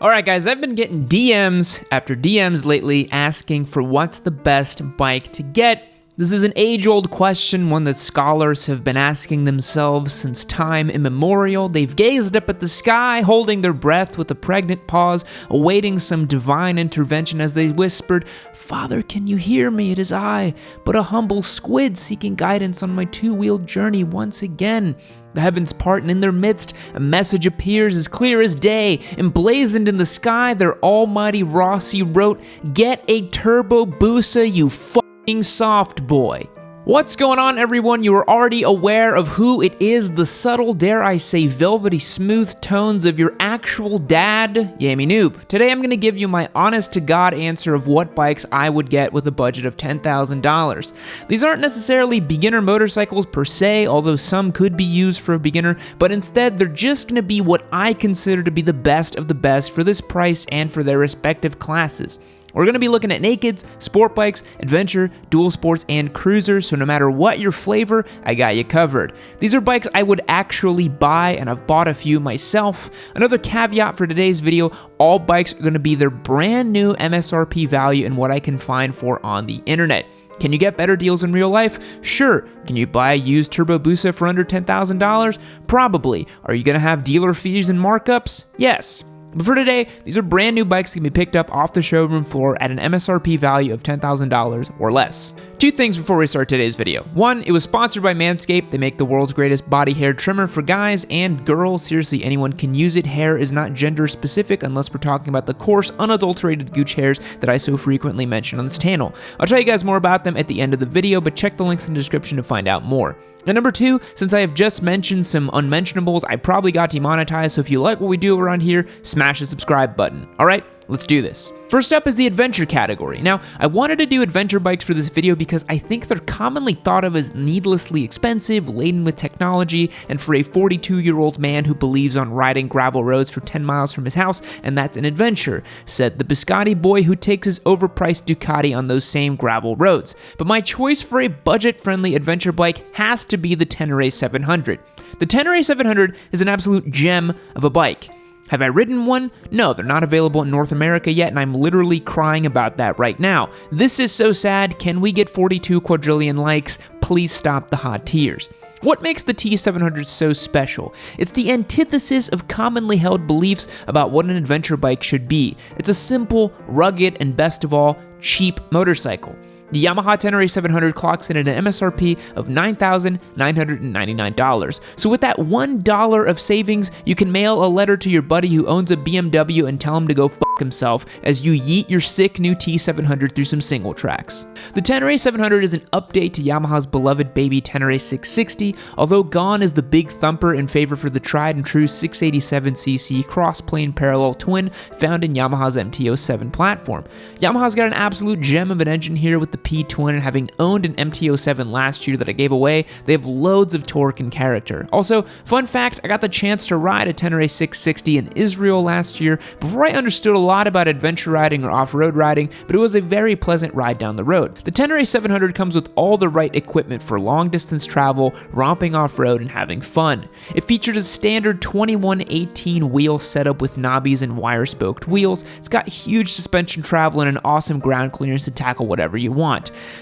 Alright guys, I've been getting DMs after DMs lately asking for what's the best bike to get. This is an age-old question, one that scholars have been asking themselves since time immemorial. They've gazed up at the sky, holding their breath with a pregnant pause, awaiting some divine intervention as they whispered, "Father, can you hear me? It is I, but a humble squid seeking guidance on my two-wheeled journey once again." The heavens part, and in their midst, a message appears as clear as day. Emblazoned in the sky, their almighty Rossi wrote, "Get a Turbo Busa, you fucking soft boy." What's going on, everyone? You are already aware of who it is, the subtle, dare I say, velvety smooth tones of your actual dad, Yammie Noob. Today I'm going to give you my honest-to-God answer of what bikes I would get with a budget of $10,000. These aren't necessarily beginner motorcycles per se, although some could be used for a beginner, but instead they're just going to be what I consider to be the best of the best for this price and for their respective classes. We're going to be looking at nakeds, sport bikes, adventure, dual sports, and cruisers, so no matter what your flavor, I got you covered. These are bikes I would actually buy, and I've bought a few myself. Another caveat for today's video, all bikes are going to be their brand new MSRP value and what I can find for on the internet. Can you get better deals in real life? Sure. Can you buy a used Turbo Busa for under $10,000? Probably. Are you going to have dealer fees and markups? Yes. But for today, these are brand new bikes that can be picked up off the showroom floor at an MSRP value of $10,000 or less. Two things before we start today's video. One, it was sponsored by Manscaped. They make the world's greatest body hair trimmer for guys and girls. Seriously, anyone can use it. Hair is not gender specific unless we're talking about the coarse, unadulterated gooch hairs that I so frequently mention on this channel. I'll tell you guys more about them at the end of the video, but check the links in the description to find out more. And number two, since I have just mentioned some unmentionables, I probably got demonetized, so if you like what we do around here, smash the subscribe button. Alright, let's do this. First up is the adventure category. Now, I wanted to do adventure bikes for this video because I think they're commonly thought of as needlessly expensive, laden with technology, and for a 42-year-old man who believes on riding gravel roads for 10 miles from his house, and that's an adventure, said the Biscotti boy who takes his overpriced Ducati on those same gravel roads. But my choice for a budget-friendly adventure bike has to be the Tenere 700. The Tenere 700 is an absolute gem of a bike. Have I ridden one? No, they're not available in North America yet, and I'm literally crying about that right now. This is so sad. Can we get 42 quadrillion likes? Please stop the hot tears. What makes the T700 so special? It's the antithesis of commonly held beliefs about what an adventure bike should be. It's a simple, rugged, and best of all, cheap motorcycle. The Yamaha Tenere 700 clocks in at an MSRP of $9,999. So with that $1 of savings, you can mail a letter to your buddy who owns a BMW and tell him to go fuck himself as you yeet your sick new T700 through some single tracks. The Tenere 700 is an update to Yamaha's beloved baby Tenere 660, although gone is the big thumper in favor for the tried and true 687cc cross-plane parallel twin found in Yamaha's MT-07 platform. Yamaha's got an absolute gem of an engine here with the P-twin, and having owned an MT-07 last year that I gave away, they have loads of torque and character. Also, fun fact, I got the chance to ride a Tenere 660 in Israel last year before I understood a lot about adventure riding or off-road riding, but it was a very pleasant ride down the road. The Tenere 700 comes with all the right equipment for long-distance travel, romping off-road, and having fun. It features a standard 2118 wheel setup with knobbies and wire-spoked wheels. It's got huge suspension travel and an awesome ground clearance to tackle whatever you want.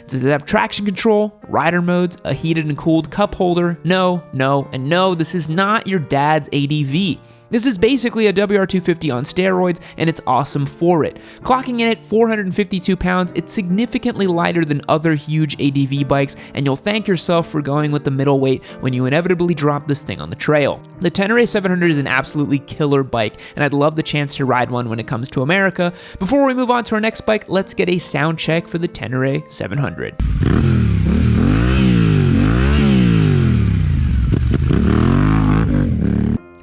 Does it have traction control, rider modes, a heated and cooled cup holder? No, no, and no, this is not your dad's ADV. This is basically a WR250 on steroids, and it's awesome for it. Clocking in at 452 pounds, it's significantly lighter than other huge ADV bikes, and you'll thank yourself for going with the middleweight when you inevitably drop this thing on the trail. The Tenere 700 is an absolutely killer bike, and I'd love the chance to ride one when it comes to America. Before we move on to our next bike, let's get a sound check for the Tenere 700.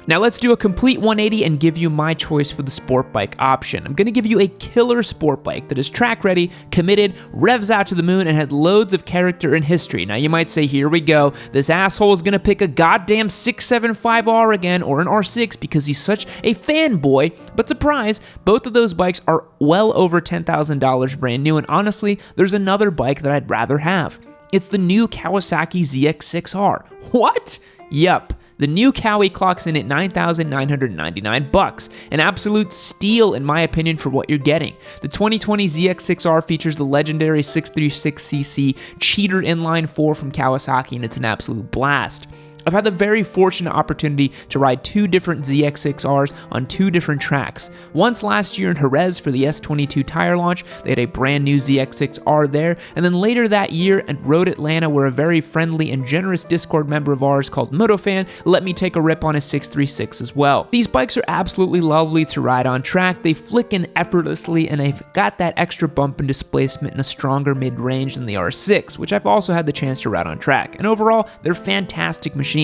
Now let's do a complete 180 and give you my choice for the sport bike option. I'm going to give you a killer sport bike that is track ready, committed, revs out to the moon, and had loads of character and history. Now you might say, here we go, this asshole is going to pick a goddamn 675R again or an R6 because he's such a fanboy, but surprise, both of those bikes are well over $10,000 brand new, and honestly, there's another bike that I'd rather have. It's the new Kawasaki ZX6R. What? Yup. The new Cowie clocks in at $9,999, an absolute steal in my opinion for what you're getting. The 2020 ZX6R features the legendary 636cc cheater inline 4 from Kawasaki, and it's an absolute blast. I've had the very fortunate opportunity to ride two different ZX6Rs on two different tracks. Once last year in Jerez for the S22 tire launch, they had a brand new ZX6R there, and then later that year at Road Atlanta where a very friendly and generous Discord member of ours called MotoFan let me take a rip on a 636 as well. These bikes are absolutely lovely to ride on track, they flick in effortlessly, and they've got that extra bump and displacement in a stronger mid-range than the R6, which I've also had the chance to ride on track, and overall, they're fantastic machines.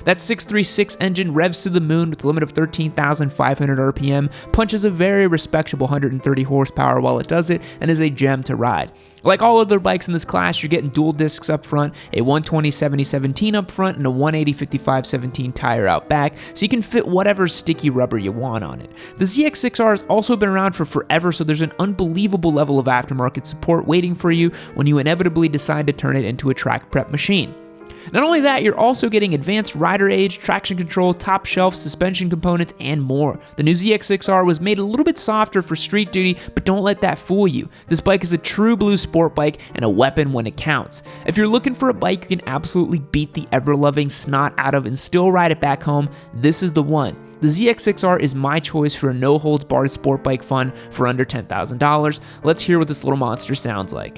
That 636 engine revs to the moon with a limit of 13,500 RPM, punches a very respectable 130 horsepower while it does it, and is a gem to ride. Like all other bikes in this class, you're getting dual discs up front, a 120/70/17 up front, and a 180/55/17 tire out back, so you can fit whatever sticky rubber you want on it. The ZX6R has also been around for forever, so there's an unbelievable level of aftermarket support waiting for you when you inevitably decide to turn it into a track prep machine. Not only that, you're also getting advanced rider age, traction control, top shelf, suspension components, and more. The new ZX6R was made a little bit softer for street duty, but don't let that fool you. This bike is a true blue sport bike and a weapon when it counts. If you're looking for a bike you can absolutely beat the ever-loving snot out of and still ride it back home, this is the one. The ZX6R is my choice for a no-holds-barred sport bike fun for under $10,000. Let's hear what this little monster sounds like.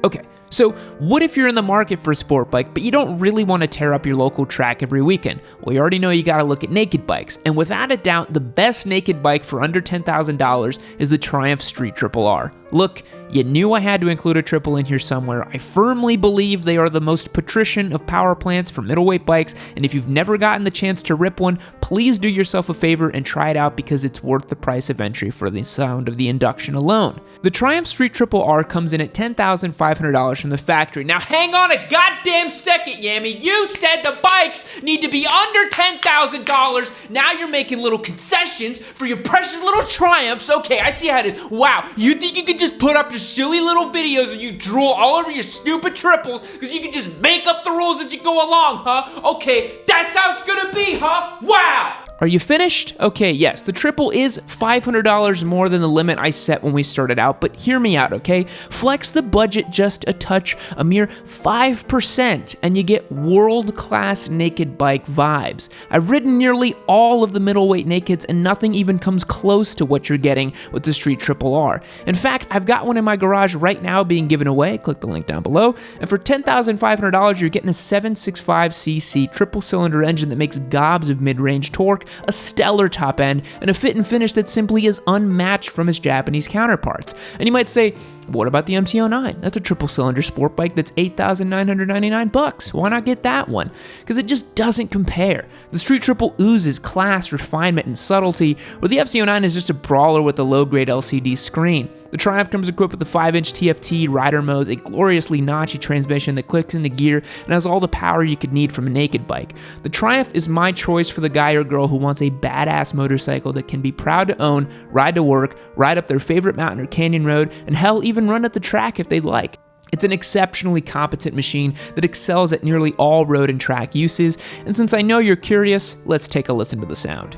Okay, so what if you're in the market for a sport bike, but you don't really want to tear up your local track every weekend? Well, you already know you gotta look at naked bikes, and without a doubt, the best naked bike for under $10,000 is the Triumph Street Triple R. Look, you knew I had to include a triple in here somewhere. I firmly believe they are the most patrician of power plants for middleweight bikes, and if you've never gotten the chance to rip one, please do yourself a favor and try it out because it's worth the price of entry for the sound of the induction alone. The Triumph Street Triple R comes in at $10,500 from the factory. Now hang on a goddamn second, Yammie. You said the bikes need to be under $10,000. Now you're making little concessions for your precious little Triumphs. Okay, I see how it is. Wow, you think you could just put up your silly little videos and you drool all over your stupid triples because you can just make up the rules as you go along, huh? Okay, that's how it's gonna be, huh? Wow! Are you finished? Okay, yes, the triple is $500 more than the limit I set when we started out, but hear me out, okay? Flex the budget just a touch, a mere 5%, and you get world-class naked bike vibes. I've ridden nearly all of the middleweight nakeds, and nothing even comes close to what you're getting with the Street Triple R. In fact, I've got one in my garage right now being given away, click the link down below, and for $10,500, you're getting a 765cc triple-cylinder engine that makes gobs of mid-range torque, a stellar top end, and a fit and finish that simply is unmatched from its Japanese counterparts. And you might say, what about the MT-09? That's a triple cylinder sport bike that's $8,999. Why not get that one? Because it just doesn't compare. The Street Triple oozes class, refinement, and subtlety, where the FC-09 is just a brawler with a low-grade LCD screen. The Triumph comes equipped with a 5-inch TFT, rider modes, a gloriously notchy transmission that clicks into gear, and has all the power you could need from a naked bike. The Triumph is my choice for the guy or girl who wants a badass motorcycle that can be proud to own, ride to work, ride up their favorite mountain or canyon road, and hell, even run at the track if they'd like. It's an exceptionally competent machine that excels at nearly all road and track uses, and since I know you're curious, let's take a listen to the sound.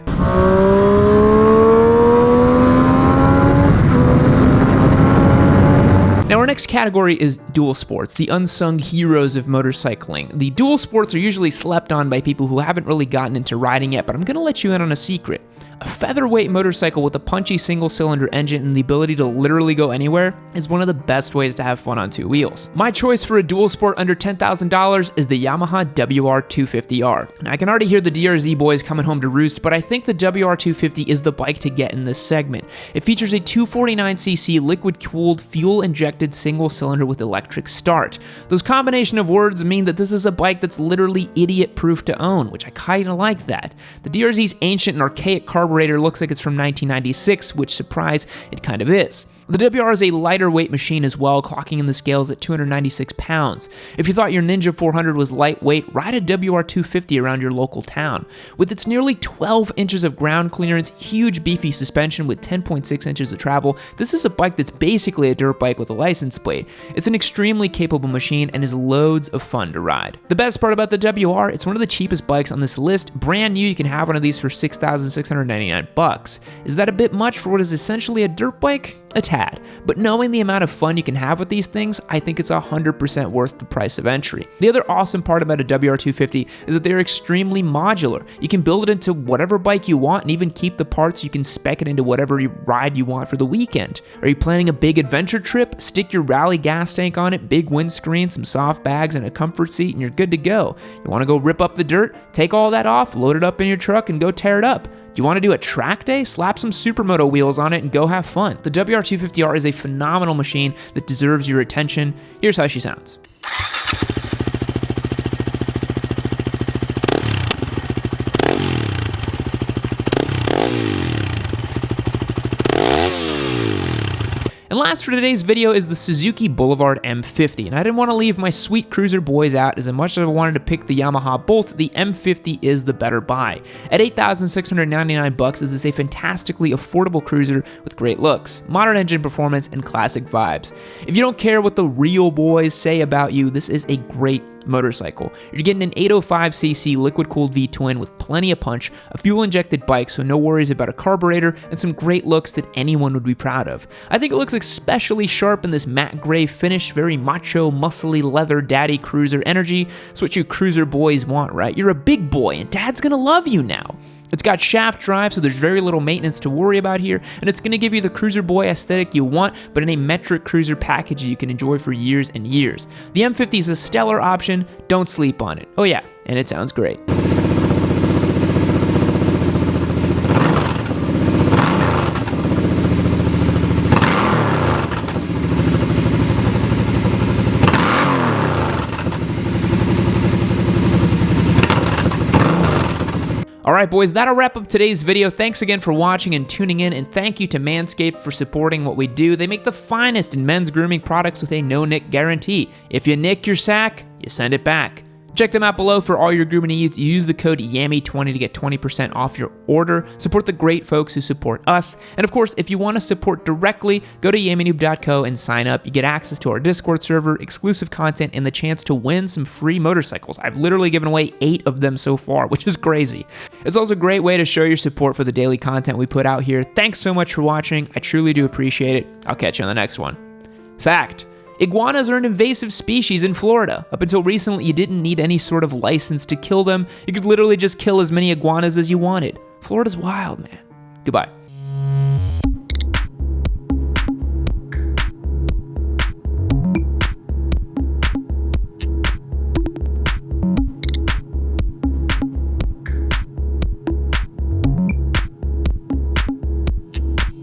Now our next category is dual sports, the unsung heroes of motorcycling. The dual sports are usually slept on by people who haven't really gotten into riding yet, but I'm gonna let you in on a secret. A featherweight motorcycle with a punchy single-cylinder engine and the ability to literally go anywhere is one of the best ways to have fun on two wheels. My choice for a dual sport under $10,000 is the Yamaha WR250R. Now, I can already hear the DRZ boys coming home to roost, but I think the WR250 is the bike to get in this segment. It features a 249cc liquid-cooled, fuel-injected single-cylinder with electric start. Those combination of words mean that this is a bike that's literally idiot-proof to own, which I kinda like that. The DRZ's ancient and archaic carburetor looks like it's from 1996, which, surprise, it kind of is. The WR is a lighter weight machine as well, clocking in the scales at 296 pounds. If you thought your Ninja 400 was lightweight, ride a WR 250 around your local town. With its nearly 12 inches of ground clearance, huge beefy suspension with 10.6 inches of travel, this is a bike that's basically a dirt bike with a license plate. It's an extremely capable machine and is loads of fun to ride. The best part about the WR, it's one of the cheapest bikes on this list. Brand new, you can have one of these for $6,699. Is that a bit much for what is essentially a dirt bike? A tad, but knowing the amount of fun you can have with these things, I think it's 100% worth the price of entry. The other awesome part about a WR250 is that they're extremely modular. You can build it into whatever bike you want and even keep the parts. You can spec it into whatever ride you want for the weekend. Are you planning a big adventure trip? Stick your rally gas tank on it, big windscreen, some soft bags, and a comfort seat, and you're good to go. You want to go rip up the dirt? Take all that off, load it up in your truck, and go tear it up. Do you want to do a track day? Slap some supermoto wheels on it and go have fun. The WR250R is a phenomenal machine that deserves your attention. Here's how she sounds. And last for today's video is the Suzuki Boulevard M50, and I didn't want to leave my sweet cruiser boys out. As much as I wanted to pick the Yamaha Bolt, the M50 is the better buy. At $8,699, this is a fantastically affordable cruiser with great looks, modern engine performance, and classic vibes. If you don't care what the real boys say about you, this is a great motorcycle. You're getting an 805cc liquid-cooled V-twin with plenty of punch, a fuel-injected bike, so no worries about a carburetor, and some great looks that anyone would be proud of. I think it looks especially sharp in this matte gray finish, very macho, muscly, leather daddy cruiser energy. It's what you cruiser boys want, right? You're a big boy, and dad's gonna love you now. It's got shaft drive, so there's very little maintenance to worry about here, and it's going to give you the cruiser boy aesthetic you want, but in a metric cruiser package you can enjoy for years and years. The M50 is a stellar option, don't sleep on it. Oh yeah, and it sounds great. Alright boys, that'll wrap up today's video. Thanks again for watching and tuning in, and thank you to Manscaped for supporting what we do. They make the finest in men's grooming products with a no-nick guarantee. If you nick your sack, you send it back. Check them out below for all your grooming needs. Use the code Yammie20 to get 20% off your order. Support the great folks who support us. And of course, if you want to support directly, go to YammieNoob.co and sign up. You get access to our Discord server, exclusive content, and the chance to win some free motorcycles. I've literally given away 8 of them so far, which is crazy. It's also a great way to show your support for the daily content we put out here. Thanks so much for watching. I truly do appreciate it. I'll catch you on the next one. Fact: iguanas are an invasive species in Florida. Up until recently, you didn't need any sort of license to kill them. You could literally just kill as many iguanas as you wanted. Florida's wild, man. Goodbye.